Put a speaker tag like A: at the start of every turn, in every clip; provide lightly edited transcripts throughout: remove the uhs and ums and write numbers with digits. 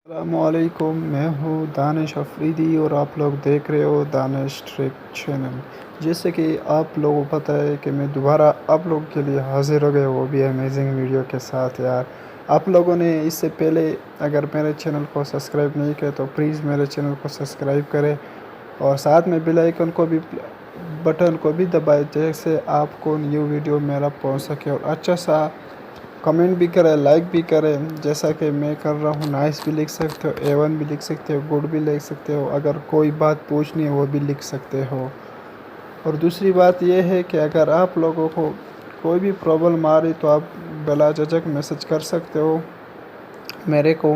A: अस्सलामुअलैकुम, मैं हूँ दानिश अफरीदी और आप लोग देख रहे हो दानिश ट्रिक चैनल। जैसे कि आप लोगों को पता है कि मैं दोबारा आप लोगों के लिए हाज़िर हो गया, वो भी अमेजिंग वीडियो के साथ। यार, आप लोगों ने इससे पहले अगर मेरे चैनल को सब्सक्राइब नहीं किया तो प्लीज़ मेरे चैनल को सब्सक्राइब करें और साथ में बेल आइकन को भी बटन को भी दबाएं, जैसे आपको न्यू वीडियो मेरा पहुँच सके। और अच्छा सा कमेंट भी करें, लाइक भी करें, जैसा कि मैं कर रहा हूँ। नाइस भी लिख सकते हो, A1 भी लिख सकते हो, गुड भी लिख सकते हो। अगर कोई बात पूछनी है वो भी लिख सकते हो। और दूसरी बात यह है कि अगर आप लोगों को कोई भी प्रॉब्लम आ रही तो आप बिला झिझक मैसेज कर सकते हो मेरे को।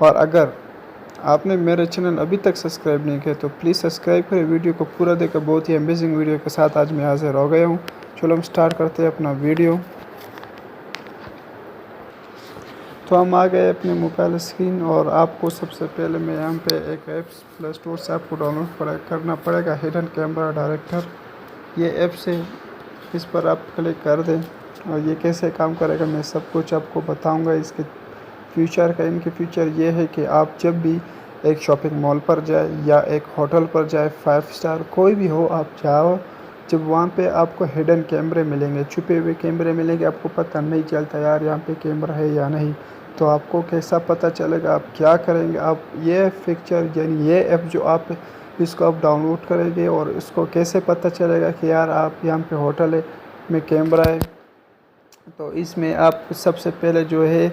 A: और अगर आपने मेरे चैनल अभी तक सब्सक्राइब नहीं किया तो प्लीज़ सब्सक्राइब करें। वीडियो को पूरा देखकर बहुत ही अमेजिंग वीडियो के साथ आज मैं हाजिर हो गया हूँ। चलो हम स्टार्ट करते हैं अपना वीडियो। तो हम आ गए अपने मोबाइल स्क्रीन और आपको सबसे पहले मैं यहाँ पे एक ऐप्स प्ले स्टोर से आपको डाउनलोड करना पड़ेगा, हिडन कैमरा डायरेक्टर। ये ऐप से इस पर आप क्लिक कर दें और ये कैसे काम करेगा मैं सब कुछ आपको बताऊंगा। इसके इनके फ्यूचर ये है कि आप जब भी एक शॉपिंग मॉल पर जाए या एक होटल पर जाए, 5 स्टार कोई भी हो, आप जाओ, जब वहाँ पे आपको हिडन कैमरे मिलेंगे, छुपे हुए कैमरे मिलेंगे, आपको पता नहीं चलता यार यहाँ पे कैमरा है या नहीं, तो आपको कैसा पता चलेगा? आप क्या करेंगे? आप ये पिक्चर यानी ये ऐप जो आप इसको आप डाउनलोड करेंगे और इसको कैसे पता चलेगा कि यार आप यहाँ पे होटल है में कैमरा है? तो इसमें आप सबसे पहले जो है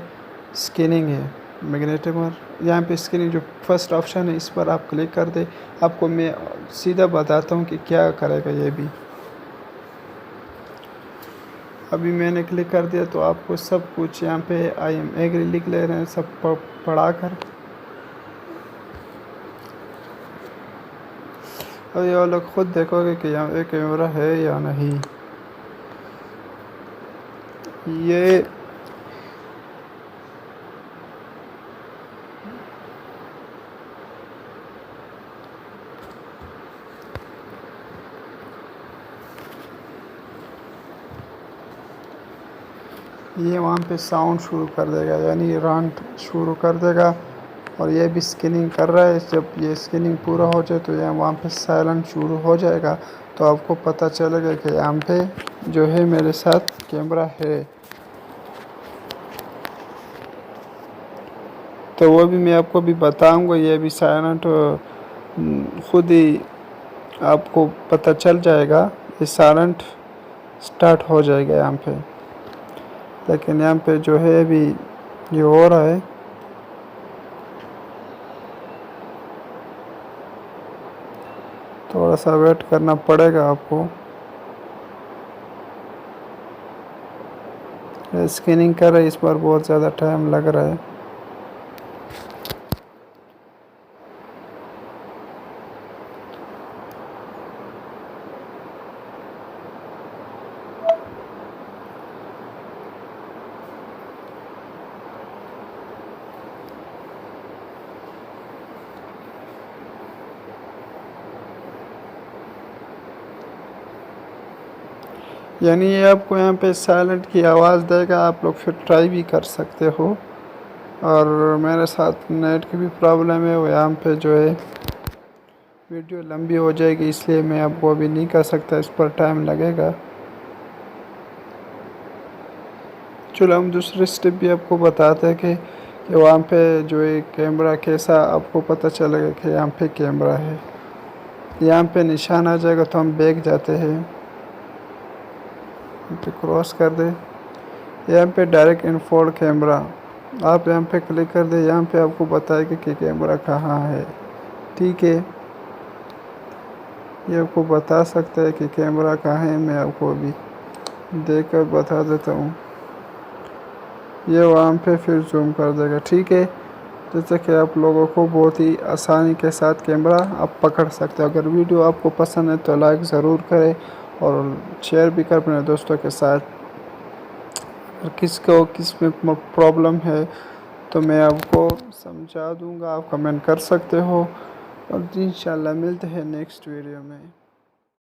A: स्कैनिंग है, मैग्नेटोमर। यहाँ पे स्कैनिंग जो फर्स्ट ऑप्शन है इस पर आप क्लिक कर दे। आपको मैं सीधा बताता हूँ कि क्या करेगा ये भी। अभी मैंने क्लिक कर दिया तो आपको सब कुछ यहाँ पे आई एम एग्री लिख ले रहे हैं सब पढ़ा कर। अब ये लोग खुद देखोगे कि यहाँ पे कैमरा है या नहीं। ये वहाँ पे साउंड शुरू कर देगा, यानी रन शुरू कर देगा। और ये भी स्कैनिंग कर रहा है। जब ये स्कैनिंग पूरा हो जाए तो यहाँ वहाँ पे साइलेंट शुरू हो जाएगा, तो आपको पता चलेगा कि यहाँ पे जो है मेरे साथ कैमरा है। तो वो भी मैं आपको भी बताऊंगा। ये भी साइलेंट खुद ही आपको पता चल जाएगा, ये साइलेंट स्टार्ट हो जाएगा यहाँ पे। लेकिन यहाँ पे जो है अभी ये हो रहा है, थोड़ा सा वेट करना पड़ेगा आपको। स्कैनिंग कर रहा है, इस पर बहुत ज़्यादा टाइम लग रहा है। यानी ये आपको यहाँ पे साइलेंट की आवाज़ देगा। आप लोग फिर ट्राई भी कर सकते हो। और मेरे साथ नेट की भी प्रॉब्लम है, वो यहाँ पे जो है वीडियो लंबी हो जाएगी, इसलिए मैं आपको अभी नहीं कर सकता, इस पर टाइम लगेगा। चलो हम दूसरे स्टेप भी आपको बताते हैं कि वहाँ पे जो है कैमरा कैसा आपको पता चलेगा कि यहाँ पे कैमरा है। यहाँ पे निशान आ जाएगा तो हम बैक जाते हैं, पे क्रॉस कर दे। यहाँ पे डायरेक्ट इनफोल्ड कैमरा आप यहाँ पे क्लिक कर दे। यहाँ पे आपको बताएगा कि कैमरा कहाँ है। ठीक है, ये आपको बता सकता है कि कैमरा कहाँ है। मैं आपको अभी देख कर बता देता हूँ। ये वहाँ पे फिर जूम कर देगा। ठीक है, जैसे कि आप लोगों को बहुत ही आसानी के साथ कैमरा आप पकड़ सकते हो। अगर वीडियो आपको पसंद है तो लाइक ज़रूर करें और शेयर भी कर अपने दोस्तों के साथ। और किस में प्रॉब्लम है तो मैं आपको समझा दूंगा, आप कमेंट कर सकते हो। और इंशाल्लाह मिलते हैं नेक्स्ट वीडियो में।